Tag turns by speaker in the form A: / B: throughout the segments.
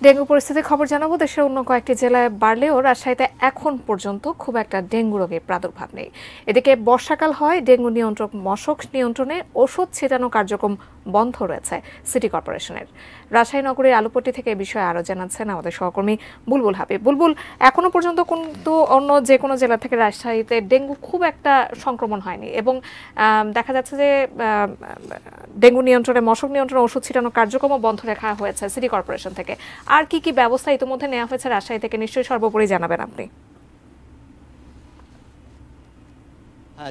A: Dengue পরিস্থিতির খবর জানাবো। দেশের অন্য কয়েকটি জেলায় বাড়লেও রাজশাহীতে এখন পর্যন্ত খুব একটা ডেঙ্গু রোগের প্রাদুর্ভাব নেই। এদিকে বর্ষাকাল হয়, ডেঙ্গু নিয়ন্ত্রক মশক নিয়ন্ত্রণে ওষুধ ছিটানো কার্যক্রম বন্ধ রয়েছে সিটি কর্পোরেশনের। রাজশাহী নগরীর আলুপট্টি থেকে এই বিষয়ে আরও জানাচ্ছেন আমাদের সহকর্মী বুলবুল হাবিব। বুলবুল, এখনো পর্যন্ত কিন্তু অন্য যে কোনো জেলা থেকে রাজশাহীতে ডেঙ্গু খুব একটা সংক্রমণ হয়নি এবং দেখা যাচ্ছে যে ডেঙ্গু নিয়ন্ত্রণে মশক নিয়ন্ত্রণে ওষুধ ছিটানো কার্যক্রমও বন্ধ রাখা হয়েছে সিটি কর্পোরেশন থেকে। আর কি কি ব্যবস্থা ইতিমধ্যে নেওয়া হয়েছে রাজশাহী থেকে নিশ্চয়ই সর্বোপরি জানাবেন আপনি।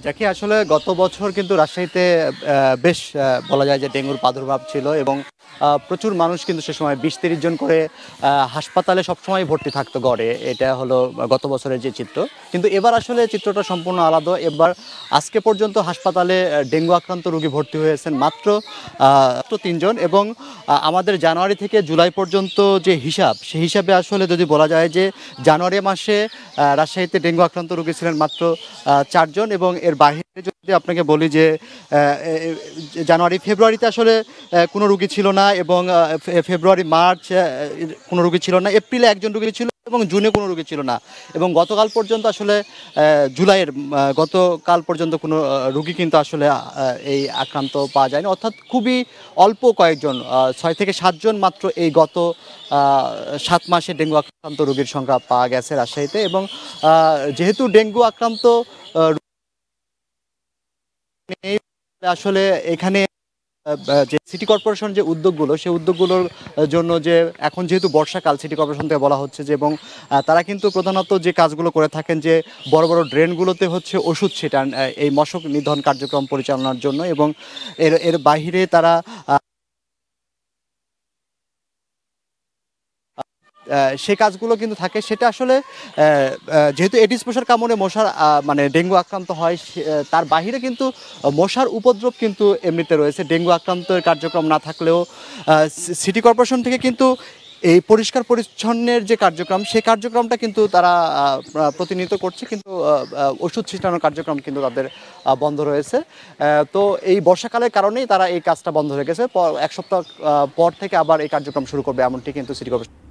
B: যাকে আসলে গত বছর কিন্তু রাজশাহীতে বেশ বলা যায় যে ডেঙ্গুর প্রাদুর্ভাব ছিল এবং প্রচুর মানুষ কিন্তু সে সময় ২০-৩০ জন করে হাসপাতালে সবসময় ভর্তি থাকতো গড়ে। এটা হলো গত বছরের যে চিত্র, কিন্তু এবার আসলে চিত্রটা সম্পূর্ণ আলাদা। এবার আজকে পর্যন্ত হাসপাতালে ডেঙ্গু আক্রান্ত রোগী ভর্তি হয়েছেন মাত্র ৩ জন এবং আমাদের জানুয়ারি থেকে জুলাই পর্যন্ত যে হিসাব, সেই হিসাবে আসলে যদি বলা যায় যে জানুয়ারি মাসে রাজশাহীতে ডেঙ্গু আক্রান্ত রোগী ছিলেন মাত্র ৪ জন এবং এর বাইরে যদি আপনাকে বলি যে জানুয়ারি ফেব্রুয়ারিতে আসলে কোনো রোগী ছিল না এবং ফেব্রুয়ারি মার্চ কোনো রোগী ছিল না, এপ্রিলে একজন রোগী ছিল এবং জুনে কোনো রোগী ছিল না এবং গতকাল পর্যন্ত আসলে জুলাইয়ের গতকাল পর্যন্ত কোনো রোগী কিন্তু আসলে এই আক্রান্ত পাওয়া যায়নি, অর্থাৎ খুবই অল্প কয়েকজন ৬ থেকে ৭ জন মাত্র এই গত ৭ মাসে ডেঙ্গু আক্রান্ত রোগীর সংখ্যা পাওয়া গেছে রাজশাহীতে। এবং যেহেতু ডেঙ্গু আক্রান্ত নেই, আসলে এখানে যে সিটি কর্পোরেশন যে উদ্যোগগুলো, সেই উদ্যোগগুলোর জন্য যে এখন যেহেতু বর্ষাকাল, সিটি কর্পোরেশন থেকে বলা হচ্ছে যে এবং তারা কিন্তু প্রধানত যে কাজগুলো করে থাকেন যে বড় বড় ড্রেনগুলোতে হচ্ছে ওষুধ ছিটান এই মশক নিধন কার্যক্রম পরিচালনার জন্য এবং এর এর বাহিরে তারা সে কাজগুলো কিন্তু থাকে। সেটা আসলে যেহেতু এডিস মশার কামড়ে মশার মানে ডেঙ্গু আক্রান্ত হয়, তার বাহিরে কিন্তু মশার উপদ্রব কিন্তু এমনিতে রয়েছে। ডেঙ্গু আক্রান্তের কার্যক্রম না থাকলেও সিটি কর্পোরেশন থেকে কিন্তু এই পরিষ্কার পরিচ্ছন্নের যে কার্যক্রম, সেই কার্যক্রমটা কিন্তু তারা প্রতিনিয়ত করছে, কিন্তু ওষুধ ছিটানোর কার্যক্রম কিন্তু তাদের বন্ধ রয়েছে। তো এই বর্ষাকালের কারণেই তারা এই কাজটা বন্ধ হয়ে গেছে। ১ সপ্তাহ পর থেকে আবার এই কার্যক্রম শুরু করবে এমনটি কিন্তু সিটি কর্পোরেশন